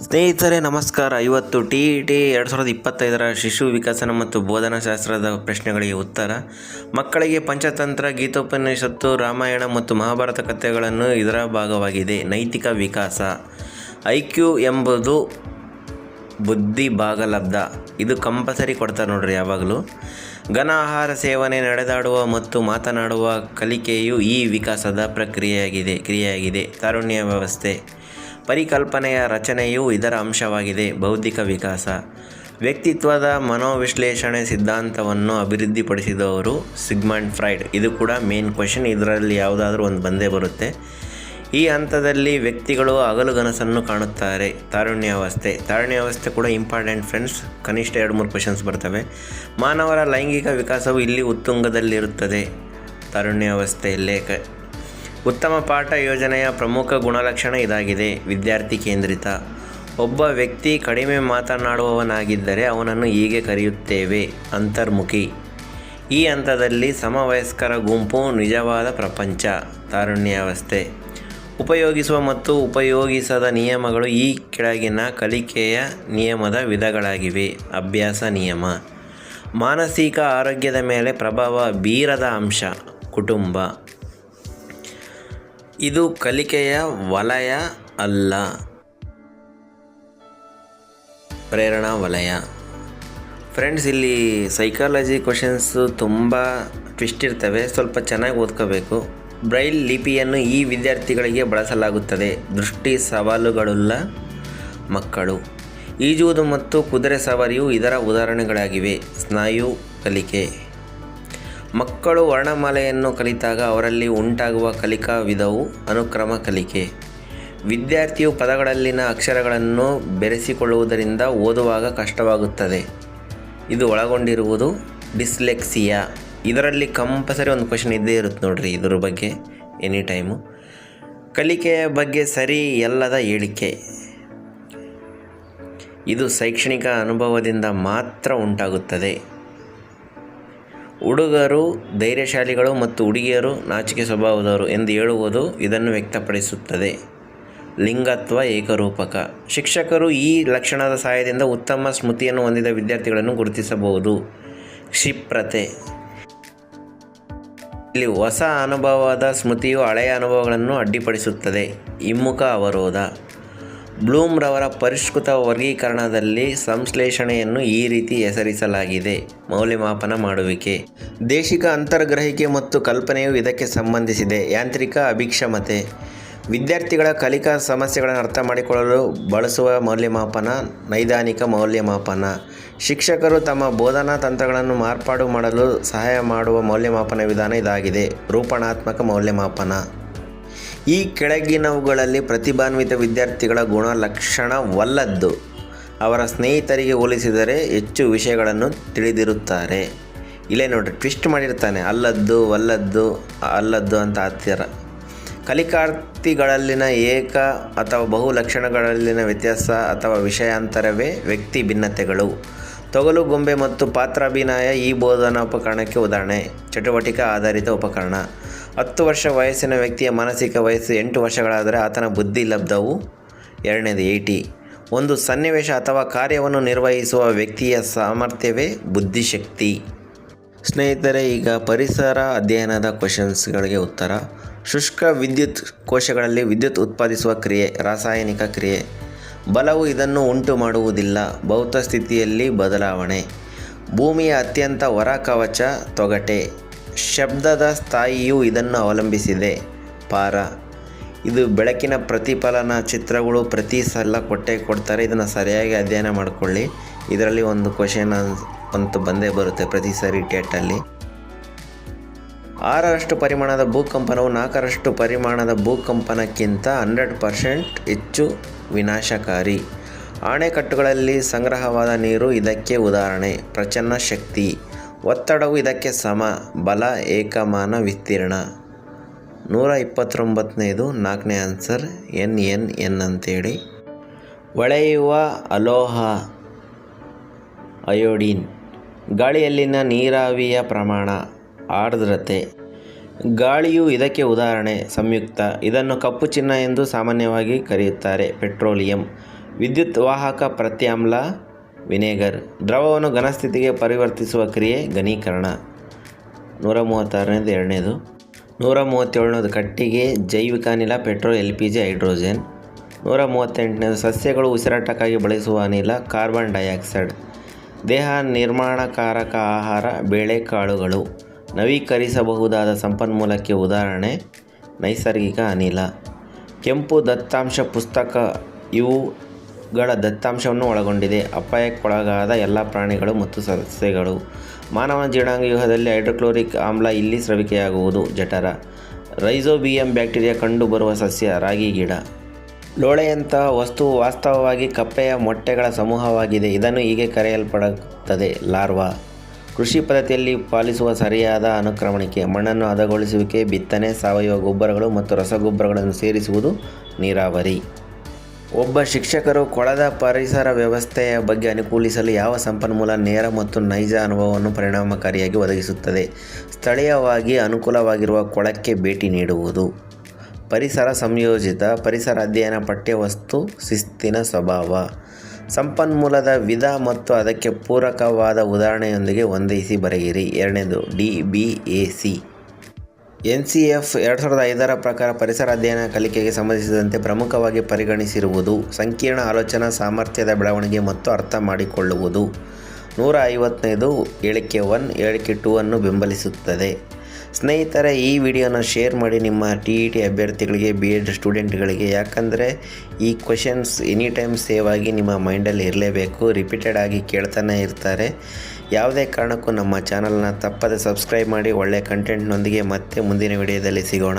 ಸ್ನೇಹಿತರೆ ನಮಸ್ಕಾರ. ಇವತ್ತು TET 2025 ಶಿಶು ವಿಕಸನ ಮತ್ತು ಬೋಧನಾಶಾಸ್ತ್ರದ ಪ್ರಶ್ನೆಗಳಿಗೆ ಉತ್ತರ. ಮಕ್ಕಳಿಗೆ ಪಂಚತಂತ್ರ, ಗೀತೋಪನಿಷತ್ತು, ರಾಮಾಯಣ ಮತ್ತು ಮಹಾಭಾರತ ಕಥೆಗಳನ್ನು ಇದರ ಭಾಗವಾಗಿದೆ. ನೈತಿಕ ವಿಕಾಸ. IQ ಎಂಬುದು ಬುದ್ಧಿ ಭಾಗಲಬ್ಧ. ಇದು ಕಂಪಲ್ಸರಿ ಕೊಡ್ತಾರೆ ನೋಡ್ರಿ ಯಾವಾಗಲೂ. ಘನ ಆಹಾರ ಸೇವನೆ, ನಡೆದಾಡುವ ಮತ್ತು ಮಾತನಾಡುವ ಕಲಿಕೆಯು ಈ ವಿಕಾಸದ ಕ್ರಿಯೆಯಾಗಿದೆ. ತಾರುಣ್ಯ ವ್ಯವಸ್ಥೆ. ಪರಿಕಲ್ಪನೆಯ ರಚನೆಯು ಇದರ ಅಂಶವಾಗಿದೆ. ಬೌದ್ಧಿಕ ವಿಕಾಸ. ವ್ಯಕ್ತಿತ್ವದ ಮನೋವಿಶ್ಲೇಷಣೆ ಸಿದ್ಧಾಂತವನ್ನು ಅಭಿವೃದ್ಧಿಪಡಿಸಿದವರು ಸಿಗ್ಮಂಡ್ ಫ್ರಾಯ್ಡ್. ಇದು ಕೂಡ ಮೇನ್ ಕ್ವೆಶನ್, ಇದರಲ್ಲಿ ಯಾವುದಾದ್ರೂ ಒಂದು ಬಂದೇ ಬರುತ್ತೆ. ಈ ಹಂತದಲ್ಲಿ ವ್ಯಕ್ತಿಗಳು ಹಗಲುಗನಸನ್ನು ಕಾಣುತ್ತಾರೆ. ತಾರುಣ್ಯಾವಸ್ಥೆ ಕೂಡ ಇಂಪಾರ್ಟೆಂಟ್ ಫ್ರೆಂಡ್ಸ್, ಕನಿಷ್ಠ 2-3 ಕ್ವೆಶನ್ಸ್ ಬರ್ತವೆ. ಮಾನವರ ಲೈಂಗಿಕ ವಿಕಾಸವು ಇಲ್ಲಿ ಉತ್ತುಂಗದಲ್ಲಿರುತ್ತದೆ. ತಾರುಣ್ಯಾವಸ್ಥೆಯಲ್ಲೇ ಉತ್ತಮ ಪಾಠ ಯೋಜನೆಯ ಪ್ರಮುಖ ಗುಣಲಕ್ಷಣ ಇದಾಗಿದೆ. ವಿದ್ಯಾರ್ಥಿ ಕೇಂದ್ರಿತ. ಒಬ್ಬ ವ್ಯಕ್ತಿ ಕಡಿಮೆ ಮಾತನಾಡುವವನಾಗಿದ್ದರೆ ಅವನನ್ನು ಹೀಗೆ ಕರೆಯುತ್ತೇವೆ: ಅಂತರ್ಮುಖಿ. ಈ ಹಂತದಲ್ಲಿ ಸಮವಯಸ್ಕರ ಗುಂಪು ನಿಜವಾದ ಪ್ರಪಂಚ. ತಾರುಣ್ಯಾವಸ್ಥೆ. ಉಪಯೋಗಿಸುವ ಮತ್ತು ಉಪಯೋಗಿಸದ ನಿಯಮಗಳು ಈ ಕೆಳಗಿನ ಕಲಿಕೆಯ ನಿಯಮದ ವಿಧಗಳಾಗಿವೆ. ಅಭ್ಯಾಸ ನಿಯಮ. ಮಾನಸಿಕ ಆರೋಗ್ಯದ ಮೇಲೆ ಪ್ರಭಾವ ಬೀರದ ಅಂಶ. ಕುಟುಂಬ. ಇದು ಕಲಿಕೆಯ ವಲಯ ಅಲ್ಲ, ಪ್ರೇರಣಾ ವಲಯ. ಫ್ರೆಂಡ್ಸ್, ಇಲ್ಲಿ ಸೈಕಾಲಜಿ ಕ್ವೆಶನ್ಸು ತುಂಬ ಟ್ವಿಸ್ಟ್ ಇರ್ತವೆ, ಸ್ವಲ್ಪ ಚೆನ್ನಾಗಿ ಓದ್ಕೋಬೇಕು. ಬ್ರೈಲ್ ಲಿಪಿಯನ್ನು ಈ ವಿದ್ಯಾರ್ಥಿಗಳಿಗೆ ಬಳಸಲಾಗುತ್ತದೆ. ದೃಷ್ಟಿ ಸವಾಲುಗಳುಳ್ಳ ಮಕ್ಕಳು. ಈಜುವುದು ಮತ್ತು ಕುದುರೆ ಸವಾರಿಯು ಇದರ ಉದಾಹರಣೆಗಳಾಗಿವೆ. ಸ್ನಾಯು ಕಲಿಕೆ. ಮಕ್ಕಳು ವರ್ಣಮಾಲೆಯನ್ನು ಕಲಿತಾಗ ಅವರಲ್ಲಿ ಉಂಟಾಗುವ ಕಲಿಕಾ ವಿಧವು ಅನುಕ್ರಮ ಕಲಿಕೆ. ವಿದ್ಯಾರ್ಥಿಯು ಪದಗಳಲ್ಲಿನ ಅಕ್ಷರಗಳನ್ನು ಬೆರೆಸಿಕೊಳ್ಳುವುದರಿಂದ ಓದುವಾಗ ಕಷ್ಟವಾಗುತ್ತದೆ. ಇದು ಒಳಗೊಂಡಿರುವುದು ಡಿಸ್ಲೆಕ್ಸಿಯಾ. ಇದರಲ್ಲಿ ಕಂಪಲ್ಸರಿ ಒಂದು ಕ್ವೆಶನ್ ಇದ್ದೇ ಇರುತ್ತೆ ನೋಡ್ರಿ ಇದ್ರ ಬಗ್ಗೆ ಎನಿ ಟೈಮು. ಕಲಿಕೆಯ ಬಗ್ಗೆ ಸರಿ ಎಲ್ಲದ ಹೇಳಿಕೆ. ಇದು ಶೈಕ್ಷಣಿಕ ಅನುಭವದಿಂದ ಮಾತ್ರ ಉಂಟಾಗುತ್ತದೆ. ಹುಡುಗರು ಧೈರ್ಯಶಾಲಿಗಳು ಮತ್ತು ಹುಡುಗಿಯರು ನಾಚಿಕೆ ಸ್ವಭಾವದವರು ಎಂದು ಹೇಳುವುದು ಇದನ್ನು ವ್ಯಕ್ತಪಡಿಸುತ್ತದೆ. ಲಿಂಗತ್ವ ಏಕರೂಪಕ. ಶಿಕ್ಷಕರು ಈ ಲಕ್ಷಣದ ಸಹಾಯದಿಂದ ಉತ್ತಮ ಸ್ಮೃತಿಯನ್ನು ಹೊಂದಿದ ವಿದ್ಯಾರ್ಥಿಗಳನ್ನು ಗುರುತಿಸಬಹುದು. ಕ್ಷಿಪ್ರತೆ. ಇಲ್ಲಿ ಹೊಸ ಅನುಭವದ ಸ್ಮೃತಿಯು ಹಳೆಯ ಅನುಭವಗಳನ್ನು ಅಡ್ಡಿಪಡಿಸುತ್ತದೆ. ಹಿಮ್ಮುಖ ಅವರೋಧ. ಬ್ಲೂಮ್ ರವರ ಪರಿಷ್ಕೃತ ವರ್ಗೀಕರಣದಲ್ಲಿ ಸಂಶ್ಲೇಷಣೆಯನ್ನು ಈ ರೀತಿ ಹೆಸರಿಸಲಾಗಿದೆ: ಮೌಲ್ಯಮಾಪನ ಮಾಡುವಿಕೆ. ದೇಶಿಕ ಅಂತರ್ಗ್ರಹಿಕೆ ಮತ್ತು ಕಲ್ಪನೆಯು ಇದಕ್ಕೆ ಸಂಬಂಧಿಸಿದೆ. ಯಾಂತ್ರಿಕ ಅಭಿಕ್ಷಮತೆ. ವಿದ್ಯಾರ್ಥಿಗಳ ಕಲಿಕಾ ಸಮಸ್ಯೆಗಳನ್ನು ಅರ್ಥ ಮಾಡಿಕೊಳ್ಳಲು ಬಳಸುವ ಮೌಲ್ಯಮಾಪನ. ನೈದಾನಿಕ ಮೌಲ್ಯಮಾಪನ. ಶಿಕ್ಷಕರು ತಮ್ಮ ಬೋಧನಾ ತಂತ್ರಗಳನ್ನು ಮಾರ್ಪಾಡು ಮಾಡಲು ಸಹಾಯ ಮಾಡುವ ಮೌಲ್ಯಮಾಪನ ವಿಧಾನ ಇದಾಗಿದೆ. ರೂಪಣಾತ್ಮಕ ಮೌಲ್ಯಮಾಪನ. ಈ ಕೆಳಗಿನವುಗಳಲ್ಲಿ ಪ್ರತಿಭಾನ್ವಿತ ವಿದ್ಯಾರ್ಥಿಗಳ ಗುಣಲಕ್ಷಣವಲ್ಲದ್ದು. ಅವರ ಸ್ನೇಹಿತರಿಗೆ ಹೋಲಿಸಿದರೆ ಹೆಚ್ಚು ವಿಷಯಗಳನ್ನು ತಿಳಿದಿರುತ್ತಾರೆ. ಇಲ್ಲೇ ನೋಡ್ರಿ, ಟ್ವಿಸ್ಟ್ ಮಾಡಿರ್ತಾನೆ, ಅಲ್ಲದ್ದು ಅಲ್ಲದ್ದು ಅಂತ ಹತ್ತಿರ. ಕಲಿಕಾರ್ಥಿಗಳಲ್ಲಿನ ಏಕ ಅಥವಾ ಬಹು ಲಕ್ಷಣಗಳಲ್ಲಿನ ವ್ಯತ್ಯಾಸ ಅಥವಾ ವಿಷಯಾಂತರವೇ ವ್ಯಕ್ತಿ ಭಿನ್ನತೆಗಳು. ತೊಗಲು ಗೊಂಬೆ ಮತ್ತು ಪಾತ್ರಾಭಿನಯ ಈ ಬೋಧನಾ ಉಪಕರಣಕ್ಕೆ ಉದಾಹರಣೆ. ಚಟುವಟಿಕೆ ಆಧಾರಿತ ಉಪಕರಣ. 10 ವರ್ಷ ವಯಸ್ಸಿನ ವ್ಯಕ್ತಿಯ ಮಾನಸಿಕ ವಯಸ್ಸು 8 ವರ್ಷಗಳಾದರೆ ಆತನ ಬುದ್ಧಿ ಲಬ್ಧವು 2ನೇದು 80. ಒಂದು ಸನ್ನಿವೇಶ ಅಥವಾ ಕಾರ್ಯವನ್ನು ನಿರ್ವಹಿಸುವ ವ್ಯಕ್ತಿಯ ಸಾಮರ್ಥ್ಯವೇ ಬುದ್ಧಿಶಕ್ತಿ. ಸ್ನೇಹಿತರೆ, ಈಗ ಪರಿಸರ ಅಧ್ಯಯನದ ಕ್ವೆಶನ್ಸ್ಗಳಿಗೆ ಉತ್ತರ. ಶುಷ್ಕ ವಿದ್ಯುತ್ ಕೋಶಗಳಲ್ಲಿ ವಿದ್ಯುತ್ ಉತ್ಪಾದಿಸುವ ಕ್ರಿಯೆ ರಾಸಾಯನಿಕ ಕ್ರಿಯೆ. ಬಲವು ಇದನ್ನು ಉಂಟು ಮಾಡುವುದಿಲ್ಲ. ಭೌತ ಸ್ಥಿತಿಯಲ್ಲಿ ಬದಲಾವಣೆ. ಭೂಮಿಯ ಅತ್ಯಂತ ಹೊರ ಕವಚ ತೊಗಟೆ. ಶಬ್ದದ ಸ್ಥಾಯಿಯು ಇದನ್ನು ಅವಲಂಬಿಸಿದೆ. ಪಾರ. ಇದು ಬೆಳಕಿನ ಪ್ರತಿಫಲನ. ಚಿತ್ರಗಳು ಪ್ರತಿ ಸಲ ಕೊಡ್ತಾರೆ, ಇದನ್ನು ಸರಿಯಾಗಿ ಅಧ್ಯಯನ ಮಾಡಿಕೊಳ್ಳಿ. ಇದರಲ್ಲಿ ಒಂದು ಕ್ವೆಶನ್ ಅಂತೂ ಬಂದೇ ಬರುತ್ತೆ ಪ್ರತಿ ಸರಿ ಟೇಟಲ್ಲಿ. 6ರಷ್ಟು ಪರಿಮಾಣದ ಭೂಕಂಪನವು 4ರಷ್ಟು ಪರಿಮಾಣದ ಭೂಕಂಪನಕ್ಕಿಂತ 100% ಹೆಚ್ಚು ವಿನಾಶಕಾರಿ. ಅಣೆಕಟ್ಟುಗಳಲ್ಲಿ ಸಂಗ್ರಹವಾದ ನೀರು ಇದಕ್ಕೆ ಉದಾಹರಣೆ. ಪ್ರಚನ್ನ ಶಕ್ತಿ. ಒತ್ತಡವು ಇದಕ್ಕೆ ಸಮ. ಬಲ ಏಕಮಾನ ವಿಸ್ತೀರ್ಣ. 129ನೇದು 4ನೇ ಆನ್ಸರ್ NNN ಅಂತೇಳಿ. ಹೊಳೆಯುವ ಅಲೋಹ ಅಯೋಡಿನ್. ಗಾಳಿಯಲ್ಲಿನ ನೀರಾವಿಯ ಪ್ರಮಾಣ. ಆರ್ದ್ರತೆ. ಗಾಳಿಯು ಇದಕ್ಕೆ ಉದಾಹರಣೆ. ಸಂಯುಕ್ತ. ಇದನ್ನು ಕಪ್ಪು ಚಿನ್ನ ಎಂದು ಸಾಮಾನ್ಯವಾಗಿ ಕರೆಯುತ್ತಾರೆ. ಪೆಟ್ರೋಲಿಯಂ. ವಿದ್ಯುತ್ ವಾಹಕ ಪ್ರತ್ಯಾಮ್ಲ ವಿನೆಗರ್. ದ್ರವವನ್ನು ಘನಸ್ಥಿತಿಗೆ ಪರಿವರ್ತಿಸುವ ಕ್ರಿಯೆ ಘನೀಕರಣ. 136ನೇದು ಎರಡನೇದು. 137ನೇದು ಕಟ್ಟಿಗೆ, ಜೈವಿಕ ಅನಿಲ, ಪೆಟ್ರೋಲ್, LPG, ಹೈಡ್ರೋಜನ್. 138ನೇದು ಸಸ್ಯಗಳು ಉಸಿರಾಟಕ್ಕಾಗಿ ಬಳಸುವ ಅನಿಲ ಕಾರ್ಬನ್ ಡೈಆಕ್ಸೈಡ್. ದೇಹ ನಿರ್ಮಾಣಕಾರಕ ಆಹಾರ ಬೇಳೆಕಾಳುಗಳು. ನವೀಕರಿಸಬಹುದಾದ ಸಂಪನ್ಮೂಲಕ್ಕೆ ಉದಾಹರಣೆ ನೈಸರ್ಗಿಕ ಅನಿಲ. ಕೆಂಪು ದತ್ತಾಂಶ ಪುಸ್ತಕ ಇವುಗಳ ದತ್ತಾಂಶವನ್ನು ಒಳಗೊಂಡಿದೆ. ಅಪಾಯಕ್ಕೊಳಗಾದ ಎಲ್ಲ ಪ್ರಾಣಿಗಳು ಮತ್ತು ಸಸ್ಯಗಳು. ಮಾನವ ಜೀರ್ಣಾಂಗವ್ಯೂಹದಲ್ಲಿ ಹೈಡ್ರೋಕ್ಲೋರಿಕ್ ಆಮ್ಲ ಇಲ್ಲಿ ಸ್ರವಿಕೆಯಾಗುವುದು ಜಠರ. ರೈಜೋಬಿಯಂ ಬ್ಯಾಕ್ಟೀರಿಯಾ ಕಂಡುಬರುವ ಸಸ್ಯ ರಾಗಿ ಗಿಡ. ಲೋಳೆಯಂತಹ ವಸ್ತು ವಾಸ್ತವವಾಗಿ ಕಪ್ಪೆಯ ಮೊಟ್ಟೆಗಳ ಸಮೂಹವಾಗಿದೆ. ಇದನ್ನು ಹೀಗೆ ಕರೆಯಲ್ಪಡುತ್ತದೆ ಲಾರ್ವಾ. ಕೃಷಿ ಪದ್ಧತಿಯಲ್ಲಿ ಪಾಲಿಸುವ ಸರಿಯಾದ ಅನುಕ್ರಮಣಿಕೆ. ಮಣ್ಣನ್ನು ಹದಗೊಳಿಸುವಿಕೆ, ಬಿತ್ತನೆ, ಸಾವಯವ ಗೊಬ್ಬರಗಳು ಮತ್ತು ರಸಗೊಬ್ಬರಗಳನ್ನು ಸೇರಿಸುವುದು ನೀರಾವರಿ. ಒಬ್ಬ ಶಿಕ್ಷಕರು ಕೊಳದ ಪರಿಸರ ವ್ಯವಸ್ಥೆಯ ಬಗ್ಗೆ ಅನುಕೂಲಿಸಲು ಯಾವ ಸಂಪನ್ಮೂಲ ನೇರ ಮತ್ತು ನೈಜ ಅನುಭವವನ್ನು ಪರಿಣಾಮಕಾರಿಯಾಗಿ ಒದಗಿಸುತ್ತದೆ? ಸ್ಥಳೀಯವಾಗಿ ಅನುಕೂಲವಾಗಿರುವ ಕೊಳಕ್ಕೆ ಭೇಟಿ ನೀಡುವುದು. ಪರಿಸರ ಸಂಯೋಜಿತ ಪರಿಸರ ಅಧ್ಯಯನ ಪಠ್ಯವಸ್ತು ಶಿಸ್ತಿನ ಸ್ವಭಾವ. ಸಂಪನ್ಮೂಲದ ವಿಧ ಮತ್ತು ಅದಕ್ಕೆ ಪೂರಕವಾದ ಉದಾಹರಣೆಯೊಂದಿಗೆ ಹೊಂದಿಸಿ ಬರೆಯಿರಿ. ಎರಡನೇದು DBAC. NCF 2005ರ ಪ್ರಕಾರ ಪರಿಸರ ಅಧ್ಯಯನ ಕಲಿಕೆಗೆ ಸಂಬಂಧಿಸಿದಂತೆ ಪ್ರಮುಖವಾಗಿ ಪರಿಗಣಿಸಿರುವುದು ಸಂಕೀರ್ಣ ಆಲೋಚನಾ ಸಾಮರ್ಥ್ಯದ ಬೆಳವಣಿಗೆ ಮತ್ತು ಅರ್ಥ ಮಾಡಿಕೊಳ್ಳುವುದು. 150ನೇದು ಹೇಳಿಕೆ 1 ಹೇಳಿಕೆ 2 ಅನ್ನು ಬೆಂಬಲಿಸುತ್ತದೆ. ಸ್ನೇಹಿತರೆ, ಈ ವಿಡಿಯೋನ ಶೇರ್ ಮಾಡಿ ನಿಮ್ಮ TET ಅಭ್ಯರ್ಥಿಗಳಿಗೆ, B.Ed ಸ್ಟೂಡೆಂಟ್ಗಳಿಗೆ. ಯಾಕಂದರೆ ಈ ಕ್ವೆಶನ್ಸ್ ಎನಿ ಟೈಮ್ ಸೇವ್ ಆಗಿ ನಿಮ್ಮ ಮೈಂಡಲ್ಲಿ ಇರಲೇಬೇಕು. ರಿಪೀಟೆಡ್ ಆಗಿ ಕೇಳ್ತಾನೆ ಇರ್ತಾರೆ. ಯಾವುದೇ ಕಾರಣಕ್ಕೂ ನಮ್ಮ ಚಾನಲ್ನ ತಪ್ಪದೆ ಸಬ್ಸ್ಕ್ರೈಬ್ ಮಾಡಿ. ಒಳ್ಳೆಯ ಕಂಟೆಂಟ್ನೊಂದಿಗೆ ಮತ್ತೆ ಮುಂದಿನ ವಿಡಿಯೋದಲ್ಲಿ ಸಿಗೋಣ.